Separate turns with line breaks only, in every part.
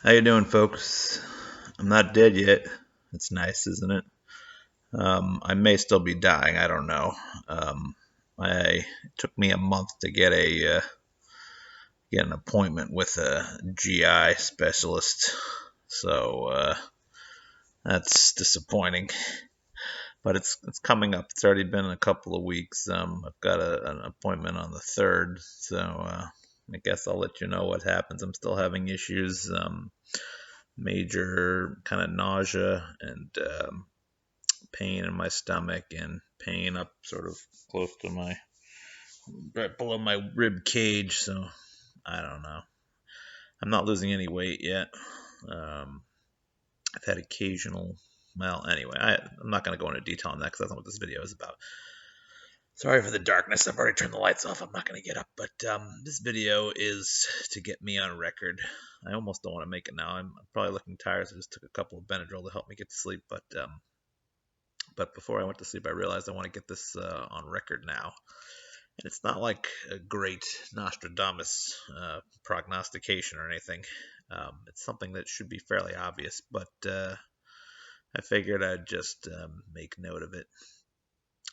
How you doing, folks? I'm not dead yet. It's nice, isn't it? I may still be dying. I don't know. It took me a month to get an appointment with a GI specialist, so that's disappointing. But it's coming up. It's already been a couple of weeks. I've got an appointment on the third, so I guess I'll let you know what happens. I'm still having issues. Major kind of nausea and pain in my stomach and pain up sort of close to my right below my rib cage. So I don't know. I'm not losing any weight yet. Um, I've had occasional. Well, anyway, I'm not going to go into detail on that because that's not what this video is about. Sorry for the darkness. I've already turned the lights off. I'm not going to get up. But this video is to get me on record. I almost don't want to make it now. I'm probably looking tired, so I just took a couple of Benadryl to help me get to sleep. But before I went to sleep, I realized I want to get this on record now. And it's not like a great Nostradamus prognostication or anything. It's something that should be fairly obvious, but I figured I'd just make note of it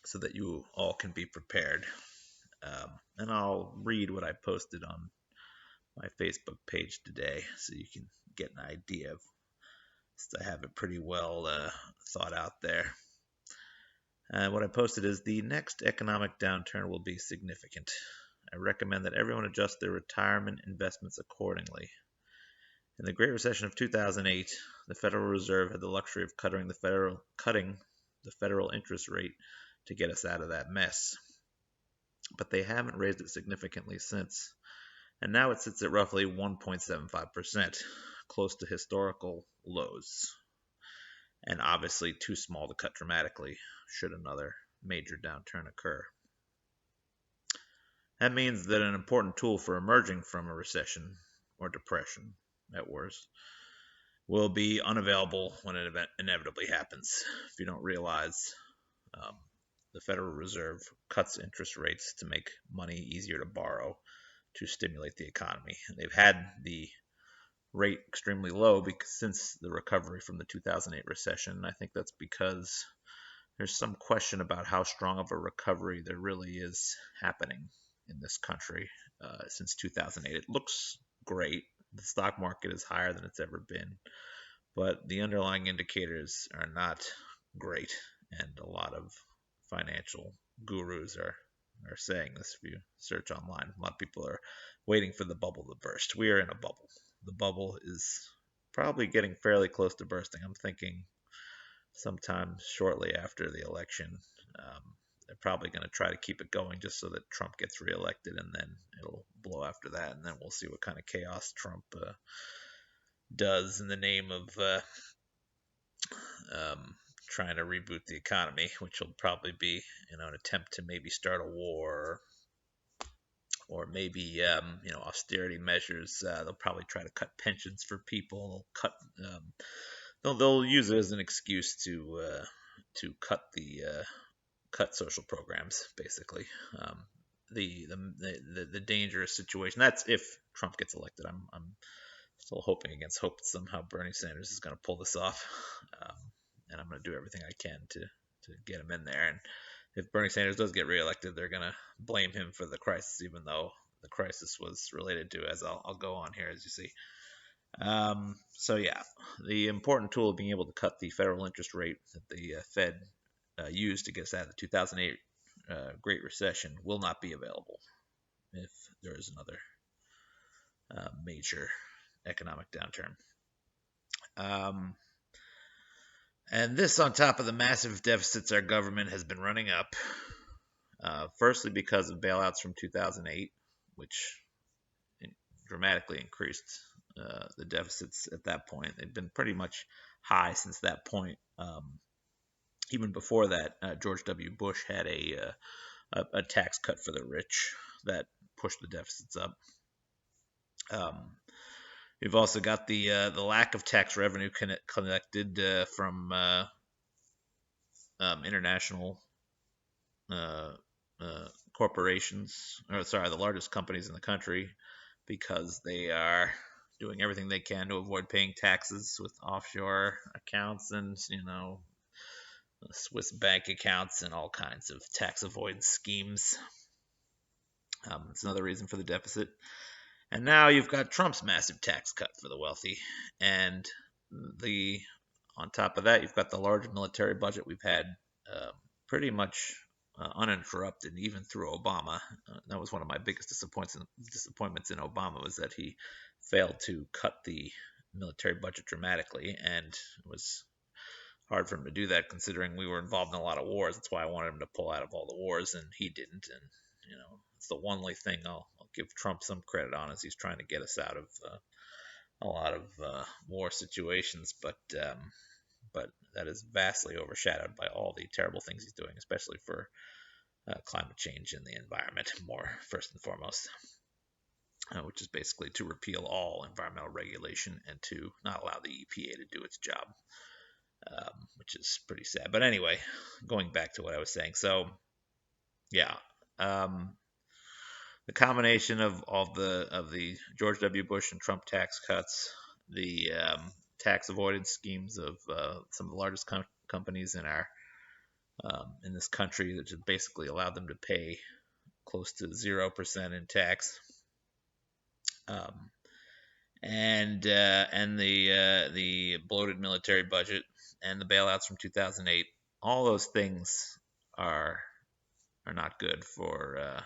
so that you all can be prepared. And I'll read what I posted on my Facebook page today so you can get an idea of. I have it pretty well thought out there. What I posted is the next economic downturn will be significant. I recommend that everyone adjust their retirement investments accordingly. In the Great Recession of 2008, the Federal Reserve had the luxury of cutting the federal interest rate to get us out of that mess. But they haven't raised it significantly since, and now it sits at roughly 1.75%, close to historical lows, and obviously too small to cut dramatically should another major downturn occur. That means that an important tool for emerging from a recession or depression, at worst, will be unavailable when an event inevitably happens. If you don't realize, um, the Federal Reserve cuts interest rates to make money easier to borrow to stimulate the economy. And they've had the rate extremely low because since the recovery from the 2008 recession. I think that's because there's some question about how strong of a recovery there really is happening in this country since 2008. It looks great. The stock market is higher than it's ever been, but the underlying indicators are not great, and a lot of financial gurus are saying this. If you search online, a lot of people are waiting for the bubble to burst. We are in a bubble. The bubble is probably getting fairly close to bursting. I'm thinking sometime shortly after the election. They're probably going to try to keep it going just so that Trump gets reelected, and then it'll blow after that, and then we'll see what kind of chaos Trump does in the name of um, trying to reboot the economy, which will probably be an attempt to maybe start a war, or maybe austerity measures. They'll probably try to cut pensions for people. They'll use it as an excuse to cut social programs, basically. The dangerous situation. That's if Trump gets elected. I'm still hoping against hope that somehow Bernie Sanders is going to pull this off, and I'm going to do everything I can to get him in there. And if Bernie Sanders does get reelected, they're going to blame him for the crisis, even though the crisis was related to, as I'll go on here, as you see. So yeah, the important tool of being able to cut the federal interest rate that the Fed used to get us out of the 2008 Great Recession will not be available if there is another major economic downturn. And this on top of the massive deficits our government has been running up. Firstly, because of bailouts from 2008, which dramatically increased the deficits at that point. They've been pretty much high since that point. Even before that, George W. Bush had a tax cut for the rich that pushed the deficits up. We've also got the lack of tax revenue collected from international corporations, or sorry, the largest companies in the country, because they are doing everything they can to avoid paying taxes with offshore accounts and, Swiss bank accounts and all kinds of tax avoidance schemes. It's another reason for the deficit. And now you've got Trump's massive tax cut for the wealthy. And the on top of that, you've got the large military budget we've had pretty much uninterrupted, even through Obama. That was one of my biggest disappointments in Obama, was that he failed to cut the military budget dramatically, and it was hard for him to do that considering we were involved in a lot of wars. That's why I wanted him to pull out of all the wars, and he didn't. And it's the one thing I'll give Trump some credit on, is he's trying to get us out of a lot of war situations, but that is vastly overshadowed by all the terrible things he's doing, especially for climate change and the environment, more first and foremost, which is basically to repeal all environmental regulation and to not allow the EPA to do its job, which is pretty sad. But anyway, going back to what I was saying, so yeah, the combination of all of the George W. Bush and Trump tax cuts, the tax avoidance schemes of some of the largest companies in this country, that just basically allowed them to pay close to 0% in tax, and the bloated military budget and the bailouts from 2008. All those things are not good for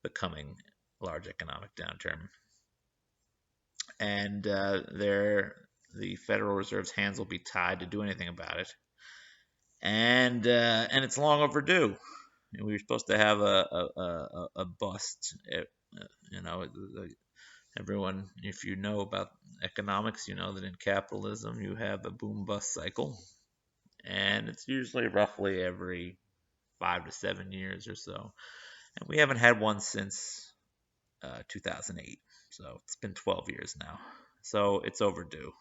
the coming large economic downturn. And the Federal Reserve's hands will be tied to do anything about it. And it's long overdue. We were supposed to have a bust. Everyone, if you know about economics, you know that in capitalism you have a boom bust cycle, and it's usually roughly every 5 to 7 years or so. And we haven't had one since 2008, so it's been 12 years now. So it's overdue.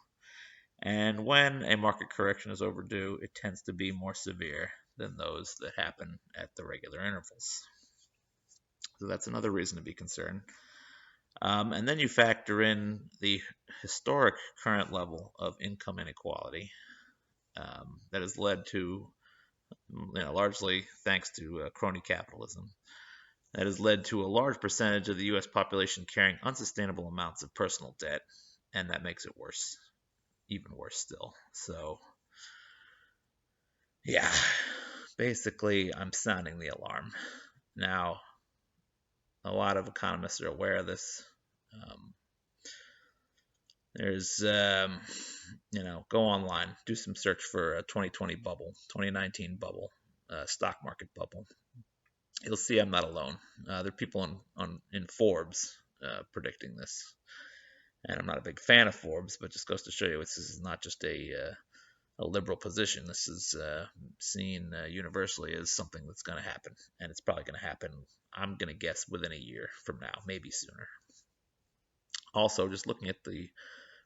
And when a market correction is overdue, it tends to be more severe than those that happen at the regular intervals. So that's another reason to be concerned. And then you factor in the historic current level of income inequality that has led to, largely thanks to crony capitalism, that has led to a large percentage of the U.S. population carrying unsustainable amounts of personal debt, and that makes it worse, even worse still. So, yeah, basically, I'm sounding the alarm. Now, a lot of economists are aware of this. There's, go online, do some search for a 2020 bubble, 2019 bubble, stock market bubble. You'll see I'm not alone. There are people in Forbes predicting this. And I'm not a big fan of Forbes, but just goes to show you this is not just a liberal position. This is seen universally as something that's going to happen. And it's probably going to happen, I'm going to guess, within a year from now, maybe sooner. Also, just looking at the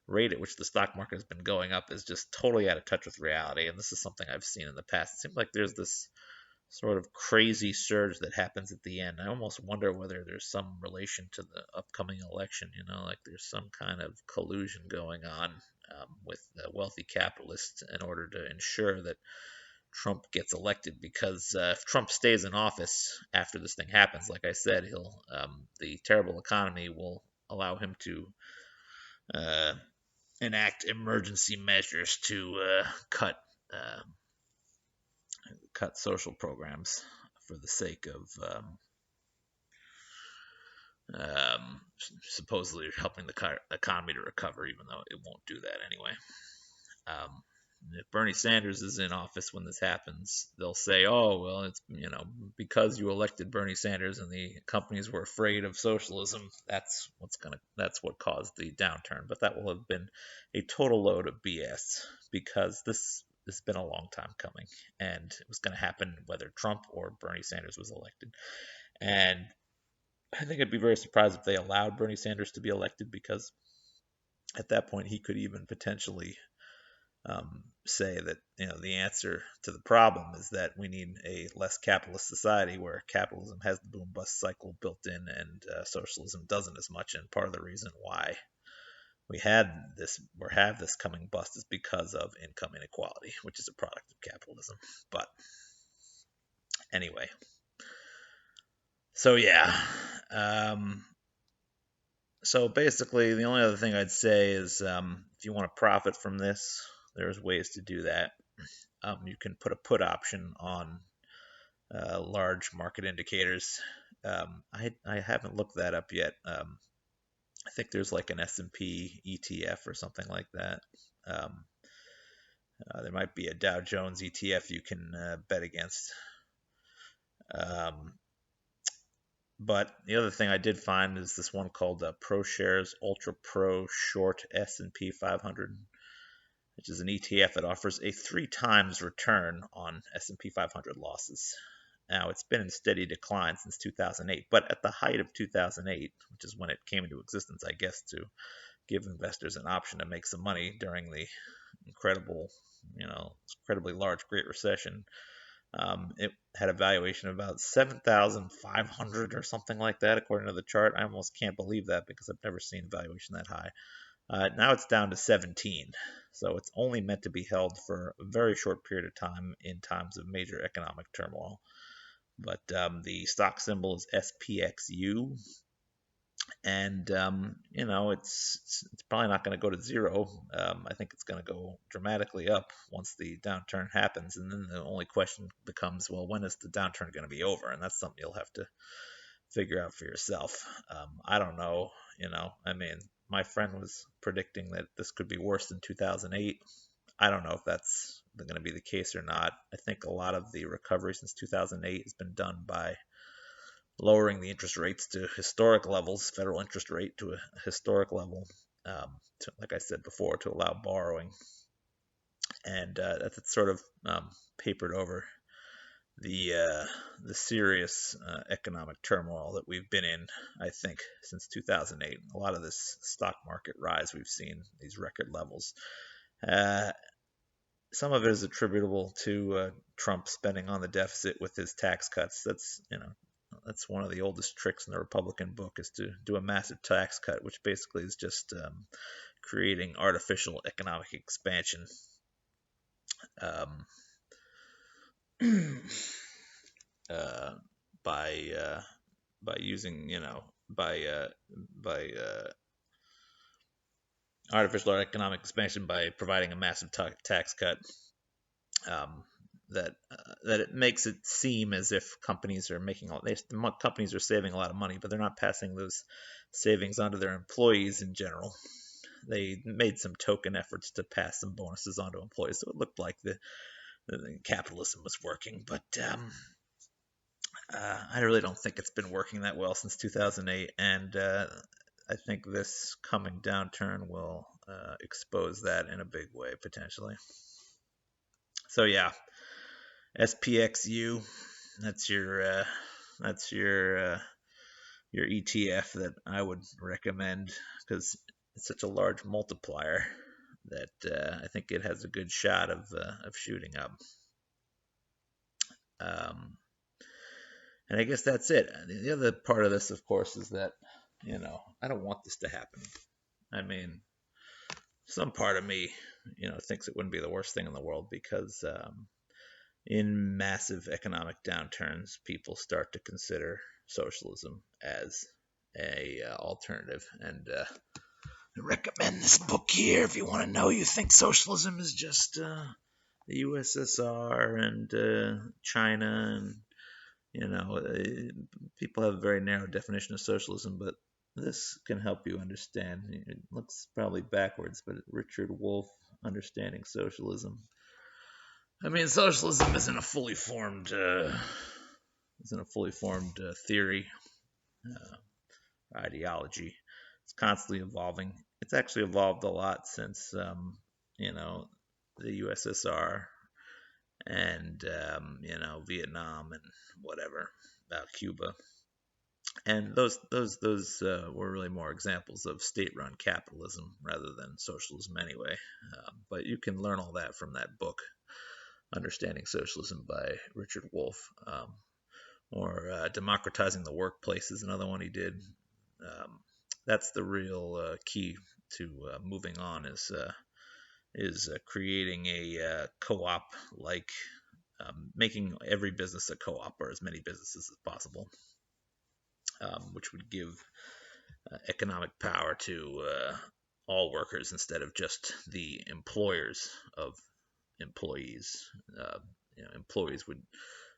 rate at which the stock market has been going up is just totally out of touch with reality. And this is something I've seen in the past. It seems like there's this sort of crazy surge that happens at the end. I almost wonder whether there's some relation to the upcoming election, like there's some kind of collusion going on with the wealthy capitalists in order to ensure that Trump gets elected, because if Trump stays in office after this thing happens, like I said, the terrible economy will allow him to enact emergency measures to cut social programs for the sake of supposedly helping the economy to recover, even though it won't do that anyway. If Bernie Sanders is in office when this happens, they'll say, oh, well, it's, because you elected Bernie Sanders and the companies were afraid of socialism, that's what caused the downturn. But that will have been a total load of BS, because this has been a long time coming, and it was going to happen whether Trump or Bernie Sanders was elected. And I think I'd be very surprised if they allowed Bernie Sanders to be elected, because at that point he could even potentially say that the answer to the problem is that we need a less capitalist society where capitalism has the boom bust cycle built in and socialism doesn't as much. And part of the reason why have this coming bust is because of income inequality, which is a product of capitalism. But anyway, so yeah. So basically, the only other thing I'd say is if you want to profit from this, there's ways to do that. You can put a put option on large market indicators. I haven't looked that up yet. I think there's like an S&P ETF or something like that. Um, there might be a Dow Jones ETF you can bet against. Um, but the other thing I did find is this one called ProShares Ultra Pro Short S&P 500, which is an ETF that offers a 3 times return on S&P 500 losses. Now, it's been in steady decline since 2008, but at the height of 2008, which is when it came into existence, I guess, to give investors an option to make some money during the incredibly large Great Recession, it had a valuation of about 7,500 or something like that, according to the chart. I almost can't believe that because I've never seen a valuation that high. Now it's down to 17, so it's only meant to be held for a very short period of time in times of major economic turmoil. But the stock symbol is SPXU, and it's probably not going to go to zero. I think it's going to go dramatically up once the downturn happens, and then the only question becomes, well, when is the downturn going to be over? And that's something you'll have to figure out for yourself. I don't know. I mean, my friend was predicting that this could be worse than 2008. I don't know if that's going to be the case or not. I think a lot of the recovery since 2008 has been done by lowering the interest rates to historic levels, federal interest rate to a historic level, like I said before, to allow borrowing. And that's sort of papered over the serious economic turmoil that we've been in, I think, since 2008. A lot of this stock market rise we've seen, these record levels. Some of it is attributable to Trump spending on the deficit with his tax cuts. That's one of the oldest tricks in the Republican book, is to do a massive tax cut, which basically is just creating artificial economic expansion. Um, uh, by using by artificial economic expansion by providing a massive tax cut, um, that it makes it seem as if companies are companies are saving a lot of money, but they're not passing those savings onto their employees in general. They made some token efforts to pass some bonuses onto employees, so it looked like the capitalism was working, but I really don't think it's been working that well since 2008, and I think this coming downturn will expose that in a big way, potentially. So yeah, SPXU, that's your ETF that I would recommend, because it's such a large multiplier that I think it has a good shot of shooting up. And I guess that's it. The other part of this, of course, is that I don't want this to happen. I mean, some part of me thinks it wouldn't be the worst thing in the world, because in massive economic downturns, people start to consider socialism as a alternative. And I recommend this book here if you want to know. You think socialism is just the USSR and China, and people have a very narrow definition of socialism, but this can help you understand. It looks probably backwards, but Richard Wolff, Understanding Socialism. I mean, socialism isn't a fully formed theory, ideology. It's constantly evolving. It's actually evolved a lot since the USSR and Vietnam and whatever, Cuba. And those were really more examples of state-run capitalism rather than socialism, anyway. But you can learn all that from that book, Understanding Socialism by Richard Wolff, or Democratizing the Workplace is another one he did. That's the real key to moving on is creating a co-op, like making every business a co-op, or as many businesses as possible, which would give economic power to all workers instead of just the employers of employees.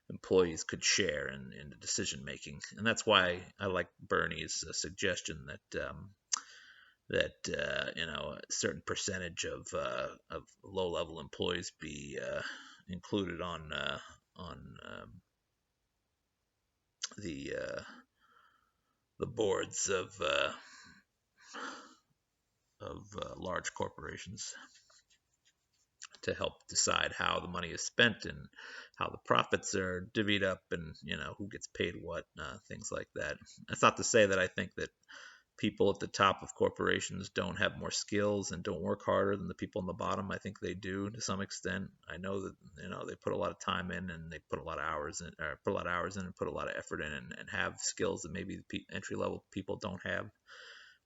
Employees could share in the decision making, and that's why I like Bernie's suggestion that a certain percentage of low level employees be included on the boards of large corporations, to help decide how the money is spent and how the profits are divvied up, and who gets paid what, things like that. That's not to say that I think that people at the top of corporations don't have more skills and don't work harder than the people on the bottom. I think they do to some extent. I know that they put a lot of time in, and they put a lot of hours in, or put a lot of hours in, and put a lot of effort in, and have skills that maybe the entry level people don't have.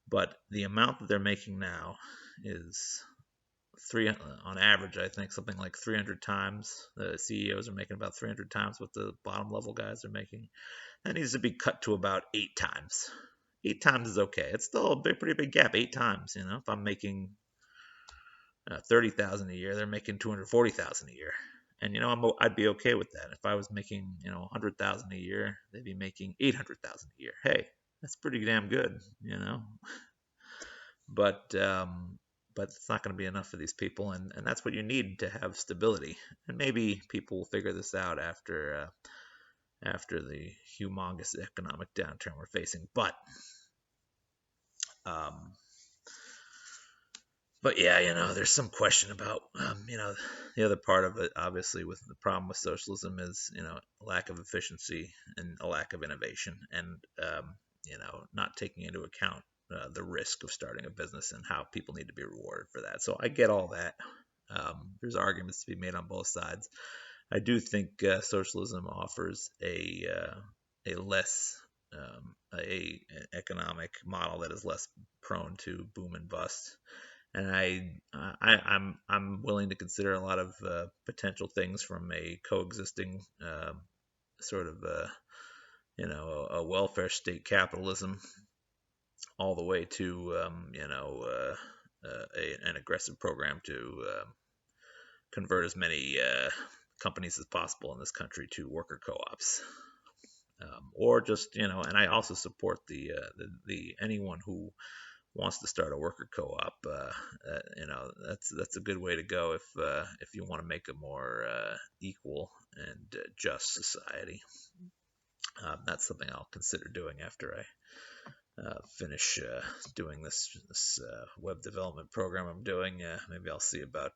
But the amount that they're making now is on average, I think something like 300 times. The CEOs are making about 300 times what the bottom level guys are making. That needs to be cut to about 8 times. 8 times is okay. It's still a pretty big gap. 8 times, if I'm making 30,000 a year, they're making 240,000 a year, and I'd be okay with that. If I was making 100,000 a year, they'd be making 800,000 a year. Hey, that's pretty damn good, But it's not going to be enough for these people, and that's what you need to have stability. And maybe people will figure this out after the humongous economic downturn we're facing. But yeah, there's some question about, the other part of it, obviously, with the problem with socialism is, lack of efficiency and a lack of innovation, and, not taking into account the risk of starting a business and how people need to be rewarded for that. So I get all that. There's arguments to be made on both sides. I do think socialism offers a less an economic model that is less prone to boom and bust, and I'm willing to consider a lot of potential things, from a coexisting sort of a welfare state capitalism, all the way to an aggressive program to convert as many companies as possible in this country to worker co-ops, or just and I also support the anyone who wants to start a worker co-op. That's a good way to go if you want to make a more equal and just society. That's something I'll consider doing after I finish doing this web development program I'm doing. Maybe I'll see about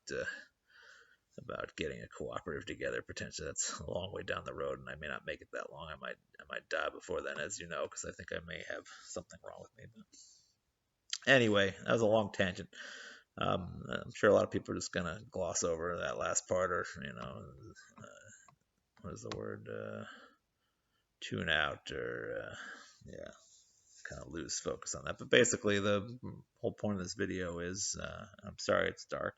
getting a cooperative together. Potentially, that's a long way down the road, and I may not make it that long. I might die before then, as you know, because I think I may have something wrong with me. But anyway, that was a long tangent. I'm sure a lot of people are just gonna gloss over that last part, or what is the word? Tune out, or yeah, kind of lose focus on that. But basically, the whole point of this video is, I'm sorry it's dark.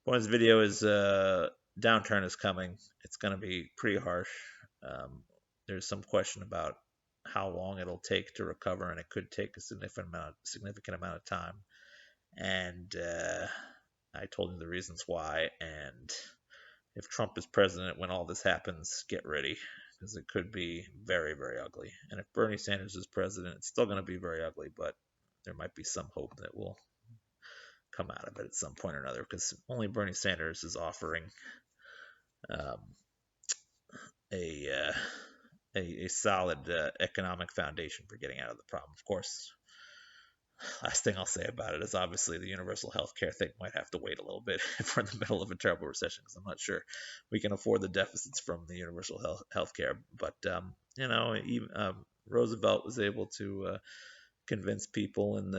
Point of this video is downturn is coming. It's going to be pretty harsh. There's some question about how long it'll take to recover, and it could take a significant amount of time. And I told you the reasons why. And if Trump is president when all this happens, get ready, because it could be very, very ugly. And if Bernie Sanders is president, it's still going to be very ugly, but there might be some hope that we'll come out of it at some point or another, because only Bernie Sanders is offering a solid economic foundation for getting out of the problem. Of course, last thing I'll say about it is obviously the universal health care thing might have to wait a little bit if we're in the middle of a terrible recession, because I'm not sure we can afford the deficits from the universal health care. But Roosevelt was able to convince people in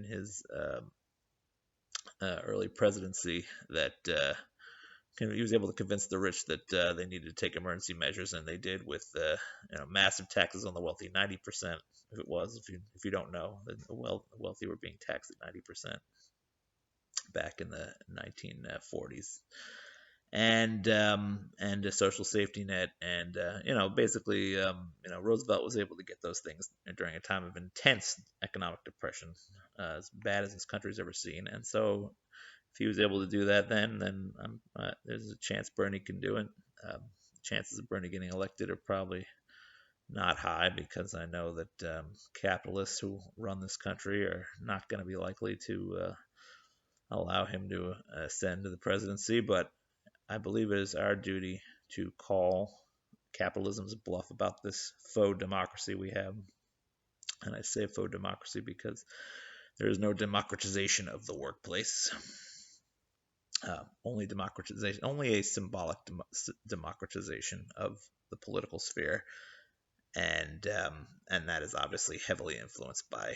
his early presidency that he was able to convince the rich that they needed to take emergency measures, and they did with massive taxes on the wealthy, 90%. If it was, if you don't know, the wealthy were being taxed at 90% back in the 1940s, and a social safety net, and basically, Roosevelt was able to get those things during a time of intense economic depression, as bad as this country's ever seen, and so if he was able to do that then there's a chance Bernie can do it. Chances of Bernie getting elected are probably not high, because I know that capitalists who run this country are not going to be likely to allow him to ascend to the presidency. But I believe it is our duty to call capitalism's bluff about this faux democracy we have. And I say faux democracy because there is no democratization of the workplace. Only democratization, only a symbolic democratization of the political sphere, and that is obviously heavily influenced by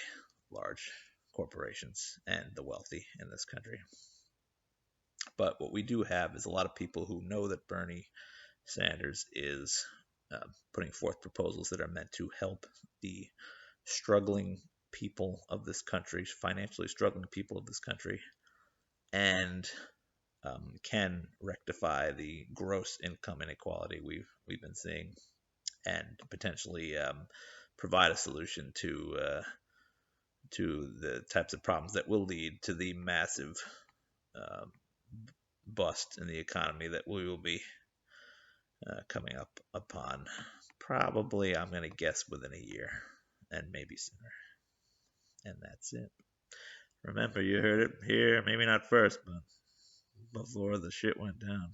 large corporations and the wealthy in this country. But what we do have is a lot of people who know that Bernie Sanders is putting forth proposals that are meant to help the struggling people of this country, financially struggling people of this country, and can rectify the gross income inequality we've been seeing, and potentially provide a solution to the types of problems that will lead to the massive uh, bust in the economy that we will be coming up upon. Probably, I'm going to guess within a year, and maybe sooner. And that's it. Remember, you heard it here, maybe not first, but before the shit went down.